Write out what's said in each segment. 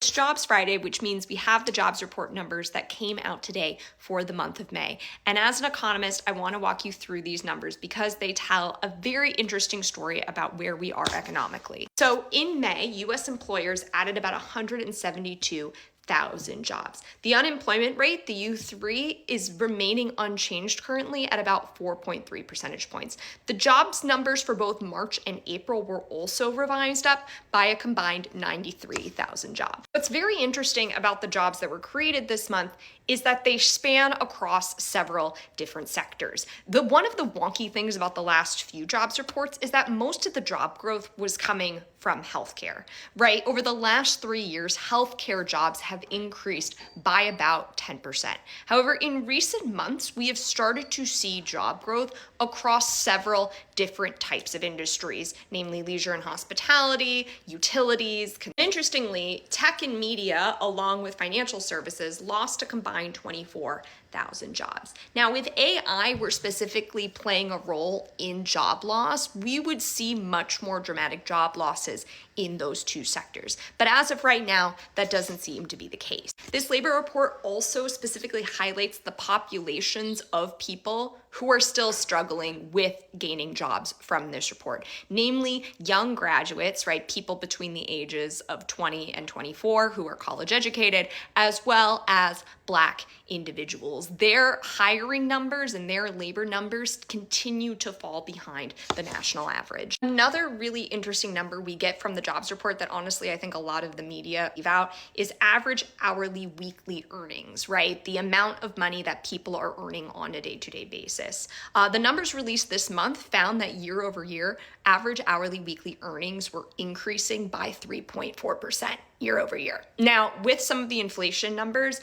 It's Jobs Friday, which means we have the jobs report numbers that came out today for the month of May. And as an economist, I want to walk you through these numbers because they tell a very interesting story about where we are economically. So in May, US employers added about 172,000 jobs. The unemployment rate, the U3, is remaining unchanged currently at about 4.3 percentage points. The jobs numbers for both March and April were also revised up by a combined 93,000 jobs. What's very interesting about the jobs that were created this month is that they span across several different sectors. One of the wonky things about the last few jobs reports is that most of the job growth was coming from healthcare, right? Over the last 3 years, healthcare jobs have increased by about 10%. However, in recent months, we have started to see job growth across several different types of industries, namely leisure and hospitality, utilities. Interestingly, tech and media, along with financial services, lost a combined 24,000 jobs. Now, with AI, we're specifically playing a role in job loss. We would see much more dramatic job losses in those two sectors. But as of right now, that doesn't seem to be the case. This labor report also specifically highlights the populations of people who are still struggling with gaining jobs from this report, namely young graduates, right? People between the ages of 20 and 24 who are college educated, as well as Black individuals. Their hiring numbers and their labor numbers continue to fall behind the national average. Another really interesting number we get from the jobs report that honestly I think a lot of the media leave out is average hourly weekly earnings, right? The amount of money that people are earning on a day-to-day basis. The numbers released this month found that year over year, average hourly weekly earnings were increasing by 3.4% year over year. Now, with some of the inflation numbers,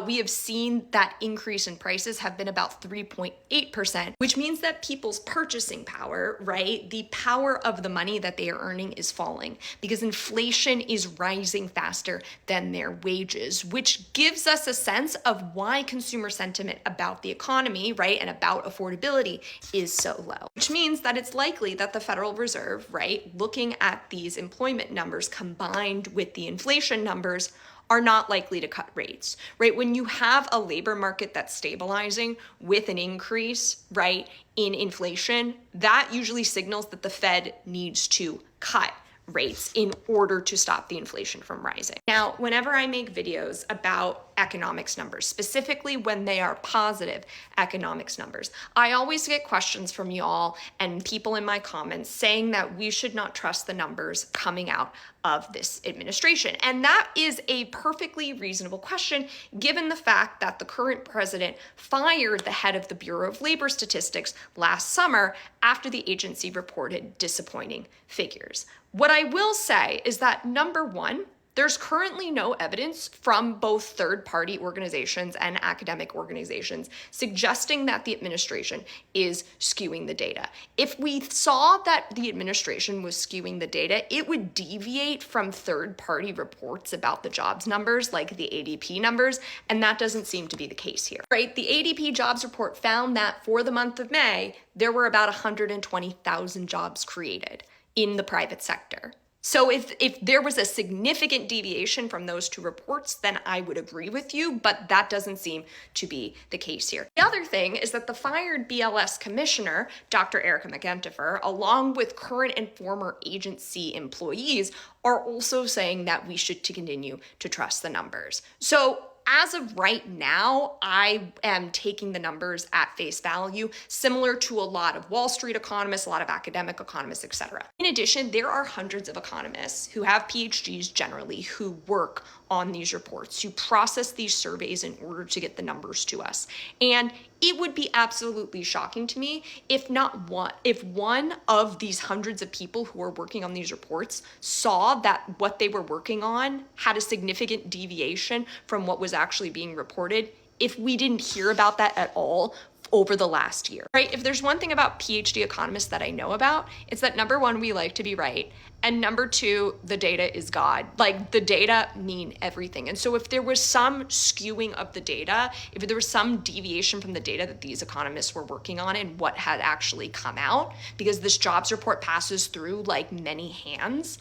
we have seen that increase in prices have been about 3.8%, which means that people's purchasing power, right, the power of the money that they are earning is falling because inflation is rising faster than their wages, which gives us a sense of why consumer sentiment about the economy, right, and about affordability is so low, which means that it's likely that the Federal Reserve, right, looking at these employment numbers combined with the inflation numbers, are not likely to cut rates, right? When you have a labor market that's stabilizing with an increase, right, in inflation, that usually signals that the Fed needs to cut rates in order to stop the inflation from rising. Now, whenever I make videos about economics numbers, specifically when they are positive economics numbers, I always get questions from y'all and people in my comments saying that we should not trust the numbers coming out of this administration. And that is a perfectly reasonable question, given the fact that the current president fired the head of the Bureau of Labor Statistics last summer after the agency reported disappointing figures. What I will say is that number one, there's currently no evidence from both third-party organizations and academic organizations suggesting that the administration is skewing the data. If we saw that the administration was skewing the data, it would deviate from third-party reports about the jobs numbers, like the ADP numbers, and that doesn't seem to be the case here, right? The ADP jobs report found that for the month of May, there were about 120,000 jobs created in the private sector. So if there was a significant deviation from those two reports, then I would agree with you, but that doesn't seem to be the case here. The other thing is that the fired BLS commissioner, Dr. Erica McEnteffer, along with current and former agency employees, are also saying that we should continue to trust the numbers. So as of right now, I am taking the numbers at face value, similar to a lot of Wall Street economists, a lot of academic economists, etc. In addition, there are hundreds of economists who have PhDs generally who work on these reports, who process these surveys in order to get the numbers to us. And it would be absolutely shocking to me if one of these hundreds of people who are working on these reports saw that what they were working on had a significant deviation from what was actually being reported, if we didn't hear about that at all over the last year, right? If there's one thing about PhD economists that I know about, it's that number one, we like to be right. And number two, the data is God. Like, the data mean everything. And so if there was some skewing of the data, if there was some deviation from the data that these economists were working on and what had actually come out, because this jobs report passes through like many hands,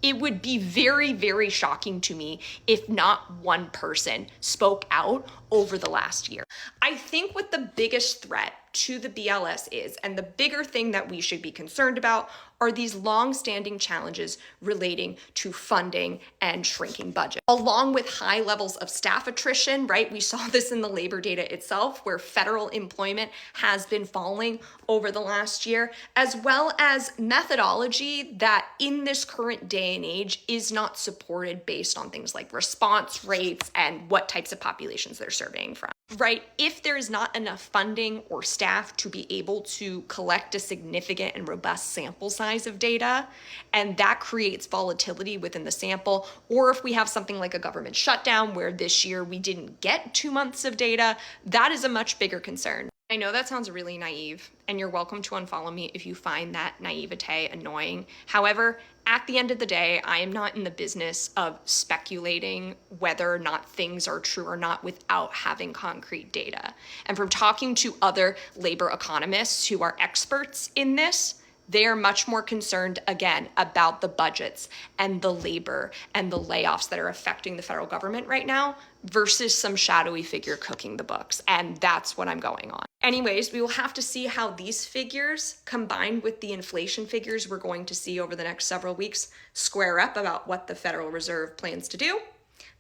It would be very, very shocking to me if not one person spoke out over the last year. I think what the biggest threat to the BLS is, and the bigger thing that we should be concerned about, are these long-standing challenges relating to funding and shrinking budget, along with high levels of staff attrition, right? We saw this in the labor data itself, where federal employment has been falling over the last year, as well as methodology that in this current day and age is not supported based on things like response rates and what types of populations they're surveying from, right? If there is not enough funding or staff to be able to collect a significant and robust sample size of data, and that creates volatility within the sample, or if we have something like a government shutdown where this year we didn't get 2 months of data, that is a much bigger concern. I know that sounds really naive, and you're welcome to unfollow me if you find that naivete annoying. However, at the end of the day, I am not in the business of speculating whether or not things are true or not without having concrete data. And from talking to other labor economists who are experts in this, they are much more concerned, again, about the budgets and the labor and the layoffs that are affecting the federal government right now versus some shadowy figure cooking the books. And that's what I'm going on. Anyways, we will have to see how these figures, combined with the inflation figures we're going to see over the next several weeks, square up about what the Federal Reserve plans to do.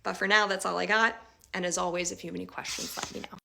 But for now, that's all I got. And as always, if you have any questions, let me know.